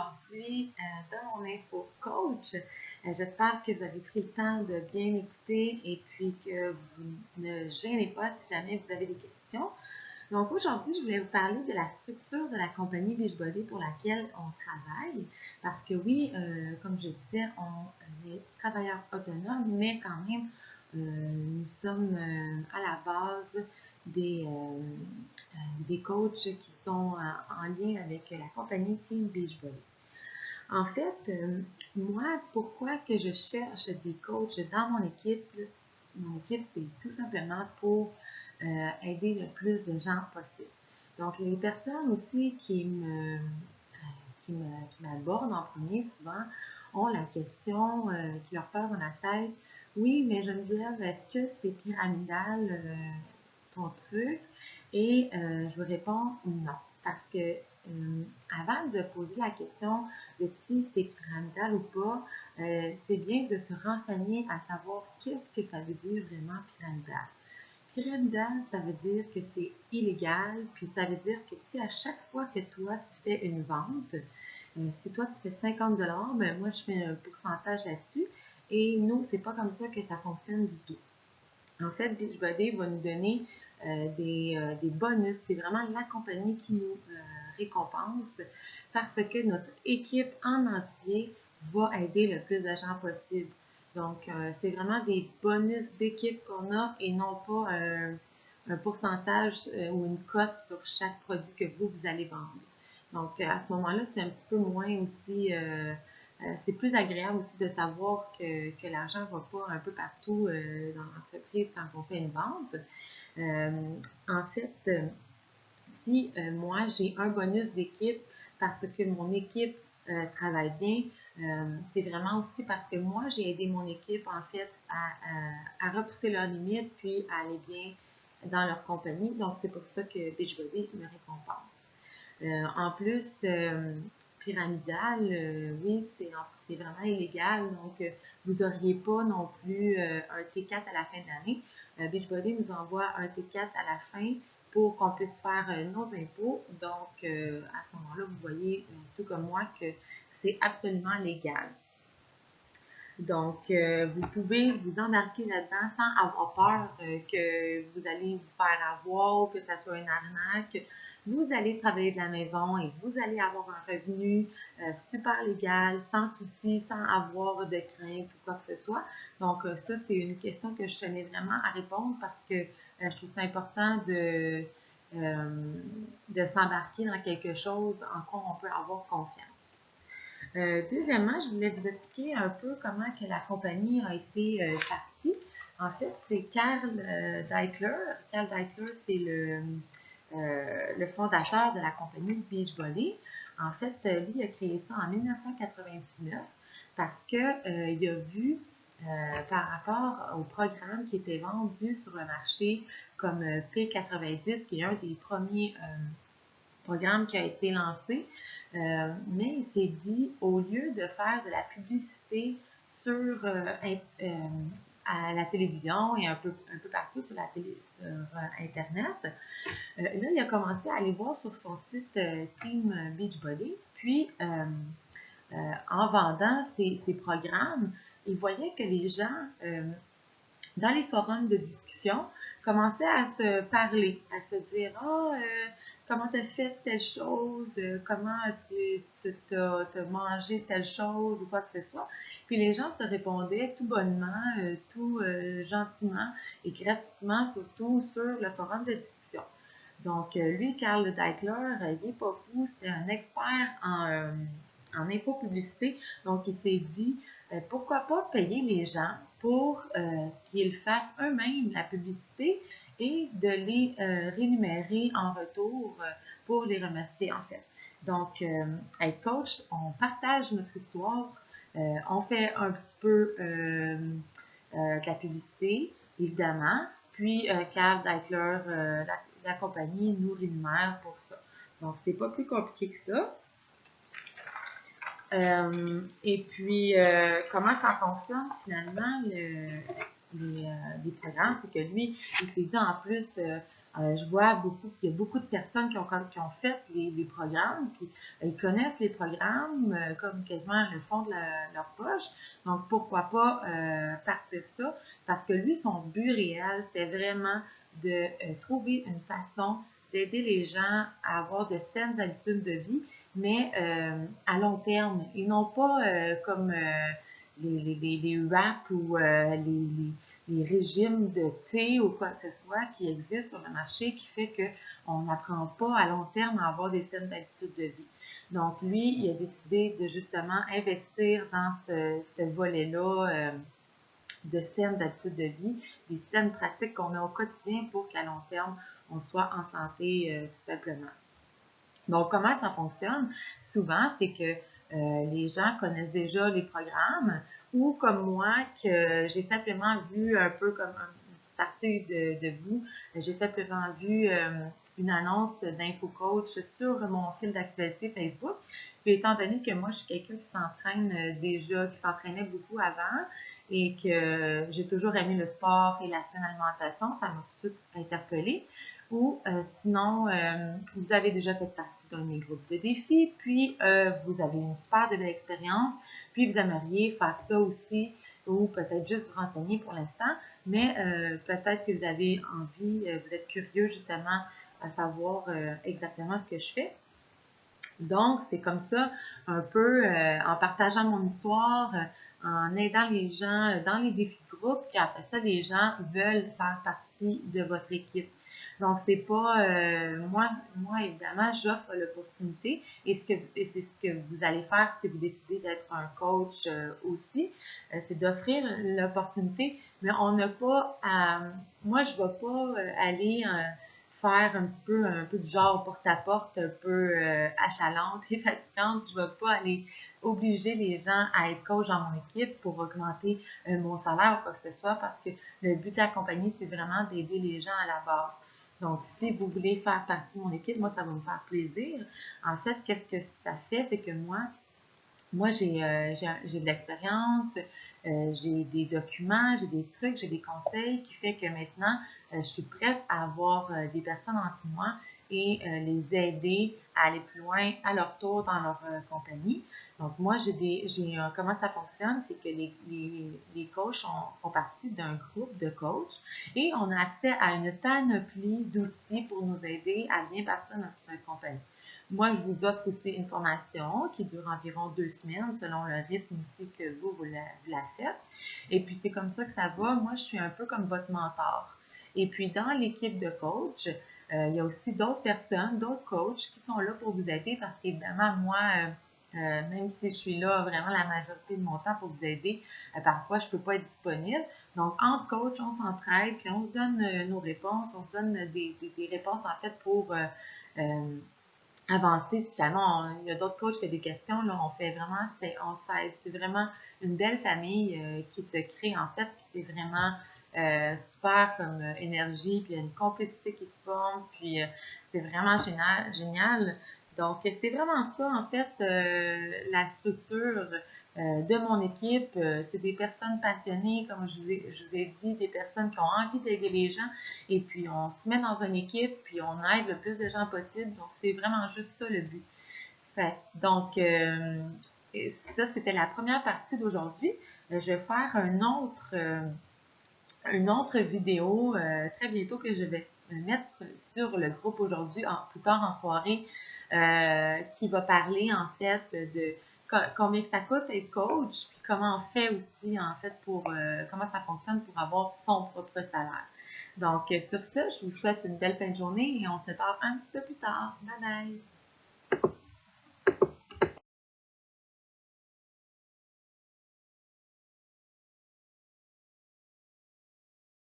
aujourd'hui dans mon info coach. J'espère que vous avez pris le temps de bien écouter et puis que vous ne gênez pas si jamais vous avez des questions. Donc aujourd'hui, je voulais vous parler de la structure de la compagnie Beachbody pour laquelle on travaille. Parce que oui, comme je disais, on est travailleurs autonomes, mais quand même, nous sommes à la base des coachs qui sont en lien avec la compagnie Team Beachbody. En fait, moi, pourquoi que je cherche des coachs dans mon équipe? Mon équipe, c'est tout simplement pour aider le plus de gens possible. Donc, les personnes aussi qui m'abordent en premier, souvent, ont la question qui leur passe dans la tête. Oui, mais Geneviève, est-ce que c'est pyramidal ton truc? Et je vous réponds non. Parce que avant de poser la question de si c'est pyramidal ou pas, c'est bien de se renseigner à savoir qu'est-ce que ça veut dire vraiment pyramidal. Pyramidal, ça veut dire que c'est illégal, puis ça veut dire que si à chaque fois que toi tu fais une vente, si toi tu fais 50 $, ben moi je fais un pourcentage là-dessus. Et nous, c'est pas comme ça que ça fonctionne du tout. En fait, Beachbody va nous donner des bonus. C'est vraiment la compagnie qui nous récompense parce que notre équipe en entier va aider le plus de gens possible. Donc, c'est vraiment des bonus d'équipe qu'on a et non pas un pourcentage ou une cote sur chaque produit que vous allez vendre. Donc, à ce moment-là, c'est un petit peu moins aussi c'est plus agréable aussi de savoir que l'argent ne va pas un peu partout dans l'entreprise quand on fait une vente. En fait, si moi j'ai un bonus d'équipe parce que mon équipe travaille bien, c'est vraiment aussi parce que moi j'ai aidé mon équipe en fait à repousser leurs limites puis à aller bien dans leur compagnie. Donc c'est pour ça que Beachbody me récompense. En plus, pyramidal, oui, c'est vraiment illégal. Donc, vous n'auriez pas non plus un T4 à la fin de l'année. Beachbody nous envoie un T4 à la fin pour qu'on puisse faire nos impôts. Donc, à ce moment-là, vous voyez, tout comme moi, que c'est absolument légal. Donc, vous pouvez vous embarquer là-dedans sans avoir peur que vous allez vous faire avoir ou que ça soit une arnaque. Vous allez travailler de la maison et vous allez avoir un revenu super légal, sans souci, sans avoir de crainte ou quoi que ce soit. Donc, ça, c'est une question que je tenais vraiment à répondre parce que je trouve ça important de s'embarquer dans quelque chose en quoi on peut avoir confiance. Deuxièmement, je voulais vous expliquer un peu comment que la compagnie a été partie. En fait, c'est Carl Daikeler. Carl Daikeler, c'est le fondateur de la compagnie Beachbody. En fait, lui a créé ça en 1999 parce qu'il a vu par rapport au programme qui était vendu sur le marché comme P90, qui est un des premiers programmes qui a été lancé. Mais il s'est dit, au lieu de faire de la publicité sur à la télévision et un peu partout sur Internet, là, il a commencé à aller voir sur son site Team Beachbody. Puis, en vendant ses programmes, il voyait que les gens, dans les forums de discussion, commençaient à se parler, à se dire « Ah, comment tu as fait telle chose, comment tu as mangé telle chose ou quoi que ce soit. » Puis les gens se répondaient tout bonnement, tout gentiment et gratuitement, surtout sur le forum de discussion. Donc, lui, Carl Daikeler, il n'est pas fou, c'était un expert en infopublicité. Donc, il s'est dit, pourquoi pas payer les gens pour qu'ils fassent eux-mêmes la publicité et de les rémunérer en retour pour les remercier, en fait. Donc, être coach, on partage notre histoire, on fait un petit peu de la publicité, évidemment, puis Carl Daikeler, la compagnie nous rémunère pour ça. Donc, c'est pas plus compliqué que ça. Et puis, comment ça fonctionne finalement, les programmes, c'est que lui, il s'est dit en plus, Je vois qu'il y a beaucoup de personnes qui ont fait les programmes, puis ils connaissent les programmes comme quasiment le fond de leur poche. Donc, pourquoi pas partir ça? Parce que lui, son but réel, c'était vraiment de trouver une façon d'aider les gens à avoir de saines habitudes de vie, mais à long terme, et non pas comme les wraps ou les régimes de thé ou quoi que ce soit qui existent sur le marché qui fait qu'on n'apprend pas à long terme à avoir des saines habitudes de vie. Donc, lui, il a décidé de justement investir dans ce volet-là de saines habitudes de vie, des saines pratiques qu'on a au quotidien pour qu'à long terme, on soit en santé tout simplement. Donc, comment ça fonctionne? Souvent, c'est que les gens connaissent déjà les programmes ou comme moi, que j'ai simplement vu un peu comme une petite partie de vous, j'ai simplement vu une annonce d'infocoach sur mon fil d'actualité Facebook. Puis, étant donné que moi, je suis quelqu'un qui s'entraîne déjà, qui s'entraînait beaucoup avant et que j'ai toujours aimé le sport et la saine alimentation, ça m'a tout de suite interpellée. Ou sinon, vous avez déjà fait partie d'un de mes groupes de défis, puis vous avez une super belle expérience, puis vous aimeriez faire ça aussi, ou peut-être juste vous renseigner pour l'instant, mais peut-être que vous avez envie, vous êtes curieux justement à savoir exactement ce que je fais. Donc, c'est comme ça, un peu en partageant mon histoire, en aidant les gens dans les défis de groupe, puis après ça, les gens veulent faire partie de votre équipe. Donc, c'est pas moi évidemment, j'offre l'opportunité et c'est ce que vous allez faire si vous décidez d'être un coach aussi, c'est d'offrir l'opportunité, mais on n'a pas à, moi je ne vais pas aller faire un peu du genre porte-à-porte, un peu achalante et fatigante. Je ne vais pas aller obliger les gens à être coach dans mon équipe pour augmenter mon salaire ou quoi que ce soit parce que le but de la compagnie, c'est vraiment d'aider les gens à la base. Donc, si vous voulez faire partie de mon équipe, moi, ça va me faire plaisir. En fait, qu'est-ce que ça fait? C'est que moi, j'ai de l'expérience, j'ai des documents, j'ai des trucs, j'ai des conseils qui fait que maintenant, je suis prête à avoir des personnes en dessous de moi et les aider à aller plus loin à leur tour dans leur compagnie. Donc, moi, comment ça fonctionne, c'est que les coachs font partie d'un groupe de coachs et on a accès à une panoplie d'outils pour nous aider à bien partir de notre compagnie. Moi, je vous offre aussi une formation qui dure environ 2 semaines selon le rythme aussi que vous la faites. Et puis, c'est comme ça que ça va. Moi, je suis un peu comme votre mentor. Et puis, dans l'équipe de coach, il y a aussi d'autres personnes, d'autres coachs qui sont là pour vous aider parce qu'évidemment, moi, même si je suis là vraiment la majorité de mon temps pour vous aider, parfois, je ne peux pas être disponible. Donc, entre coachs, on s'entraide, puis on se donne nos réponses, on se donne des réponses en fait pour avancer. Si jamais il y a d'autres coachs qui ont des questions, là, on fait vraiment, on s'aide. C'est vraiment une belle famille qui se crée en fait, puis c'est vraiment super comme énergie, puis il y a une complicité qui se forme, puis c'est vraiment génial, génial. Donc, c'est vraiment ça, en fait, la structure de mon équipe. C'est des personnes passionnées, comme je vous ai dit, des personnes qui ont envie d'aider les gens. Et puis, on se met dans une équipe, puis on aide le plus de gens possible. Donc, c'est vraiment juste ça le but. Fait, donc, ça, c'était la première partie d'aujourd'hui. Je vais faire une autre vidéo très bientôt que je vais mettre sur le groupe aujourd'hui, plus tard en soirée, qui va parler en fait de combien que ça coûte être coach, puis comment on fait aussi en fait pour comment ça fonctionne pour avoir son propre salaire. Donc sur ça, je vous souhaite une belle fin de journée et on se parle un petit peu plus tard. Bye bye!